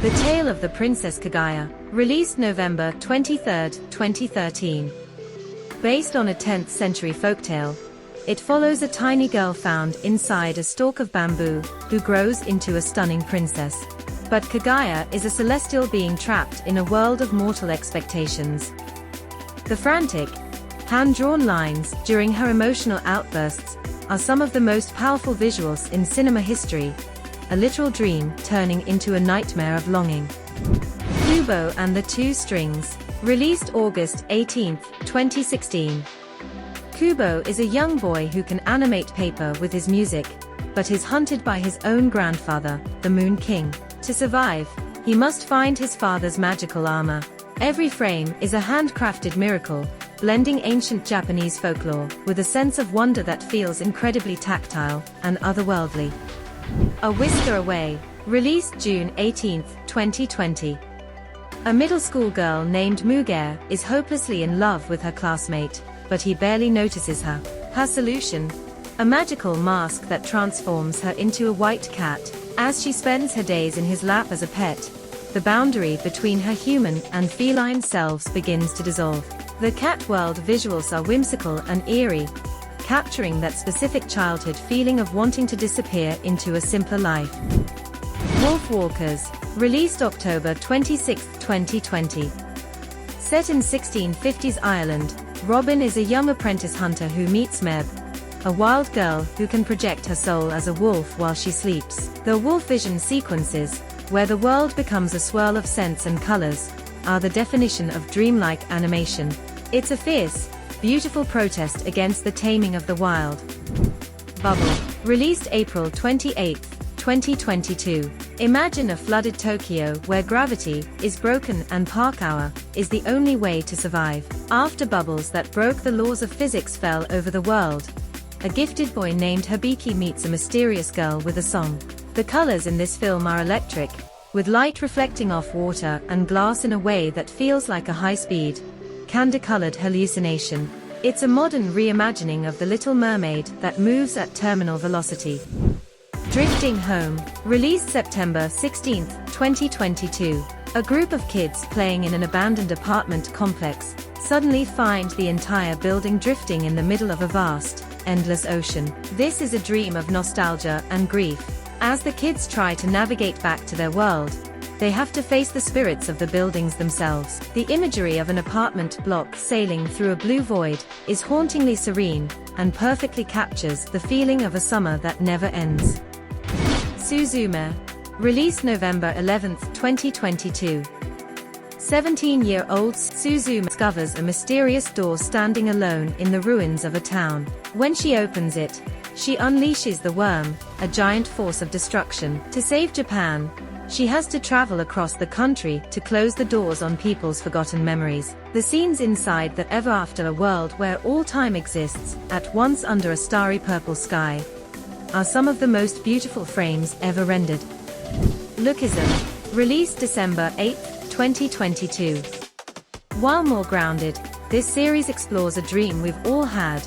The Tale of the Princess Kaguya, released November 23, 2013. Based on a 10th century folktale, it follows a tiny girl found inside a stalk of bamboo, who grows into a stunning princess. But Kaguya is a celestial being trapped in a world of mortal expectations. The frantic, hand-drawn lines during her emotional outbursts are some of the most powerful visuals in cinema history, a literal dream turning into a nightmare of longing. Kubo and the Two Strings, released August 18, 2016. Kubo is a young boy who can animate paper with his music, but is hunted by his own grandfather, the Moon King. To survive, he must find his father's magical armor. Every frame is a handcrafted miracle, blending ancient Japanese folklore with a sense of wonder that feels incredibly tactile and otherworldly. A Whisker Away, released June 18, 2020. A middle school girl named Muger is hopelessly in love with her classmate, but he barely notices her. Her solution? A magical mask that transforms her into a white cat. As she spends her days in his lap as a pet, the boundary between her human and feline selves begins to dissolve. The cat world visuals are whimsical and eerie, capturing that specific childhood feeling of wanting to disappear into a simpler life. Wolfwalkers, released October 26, 2020. Set in 1650s Ireland, Robin is a young apprentice hunter who meets Meb, a wild girl who can project her soul as a wolf while she sleeps. The wolf vision sequences, where the world becomes a swirl of scents and colors, are the definition of dreamlike animation. It's a fierce, beautiful protest against the taming of the wild. Bubble, released April 28, 2022. Imagine a flooded Tokyo where gravity is broken and park hour is the only way to survive. After bubbles that broke the laws of physics fell over the world, a gifted boy named Hibiki meets a mysterious girl with a song. The colors in this film are electric, with light reflecting off water and glass in a way that feels like a high-speed, candy-colored hallucination. It's a modern reimagining of The Little Mermaid that moves at terminal velocity. Drifting Home, released September 16, 2022. A group of kids playing in an abandoned apartment complex suddenly find the entire building drifting in the middle of a vast, endless ocean. This is a dream of nostalgia and grief. As the kids try to navigate back to their world, they have to face the spirits of the buildings themselves. The imagery of an apartment block sailing through a blue void is hauntingly serene and perfectly captures the feeling of a summer that never ends. Suzume, released November 11, 2022. 17-year-old Suzume discovers a mysterious door standing alone in the ruins of a town. When she opens it, she unleashes the worm, a giant force of destruction. To save Japan, she has to travel across the country to close the doors on people's forgotten memories. The scenes inside that ever after a world where all time exists, at once under a starry purple sky, are some of the most beautiful frames ever rendered. Lookism, released December 8, 2022. While more grounded, this series explores a dream we've all had.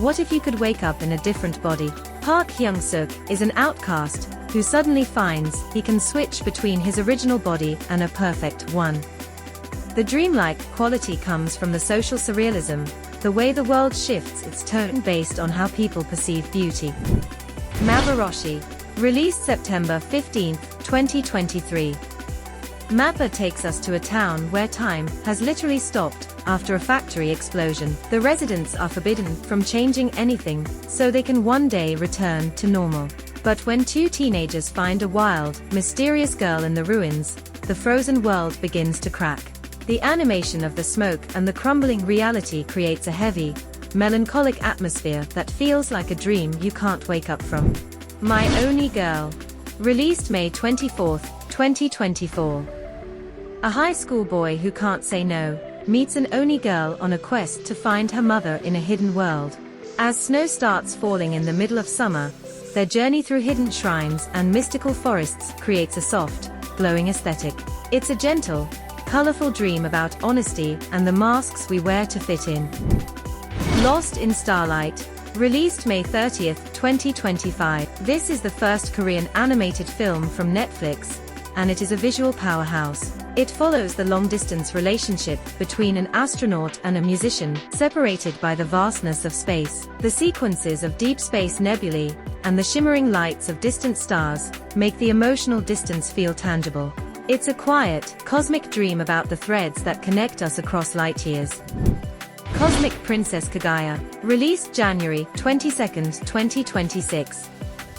What if you could wake up in a different body? Park Hyung-suk is an outcast who suddenly finds he can switch between his original body and a perfect one. The dreamlike quality comes from the social surrealism, the way the world shifts its tone based on how people perceive beauty. Maboroshi, released September 15, 2023. Mappa takes us to a town where time has literally stopped after a factory explosion. The residents are forbidden from changing anything, so they can one day return to normal. But when two teenagers find a wild, mysterious girl in the ruins, the frozen world begins to crack. The animation of the smoke and the crumbling reality creates a heavy, melancholic atmosphere that feels like a dream you can't wake up from. My Oni Girl, released May 24, 2024. A high school boy who can't say no meets an Oni girl on a quest to find her mother in a hidden world. As snow starts falling in the middle of summer, their journey through hidden shrines and mystical forests creates a soft, glowing aesthetic. It's a gentle, colorful dream about honesty and the masks we wear to fit in. Lost in Starlight, released May 30, 2025. This is the first Korean animated film from Netflix, and it is a visual powerhouse. It follows the long-distance relationship between an astronaut and a musician, separated by the vastness of space. The sequences of deep space nebulae and the shimmering lights of distant stars make the emotional distance feel tangible. It's a quiet, cosmic dream about the threads that connect us across light years. Cosmic Princess Kaguya, released January 22, 2026.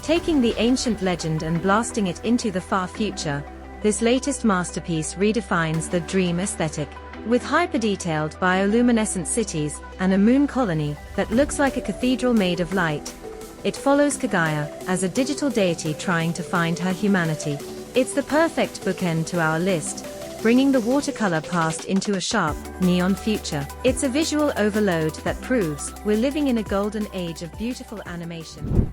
Taking the ancient legend and blasting it into the far future, this latest masterpiece redefines the dream aesthetic. With hyper-detailed bioluminescent cities and a moon colony that looks like a cathedral made of light, it follows Kaguya as a digital deity trying to find her humanity. It's the perfect bookend to our list, bringing the watercolor past into a sharp, neon future. It's a visual overload that proves we're living in a golden age of beautiful animation.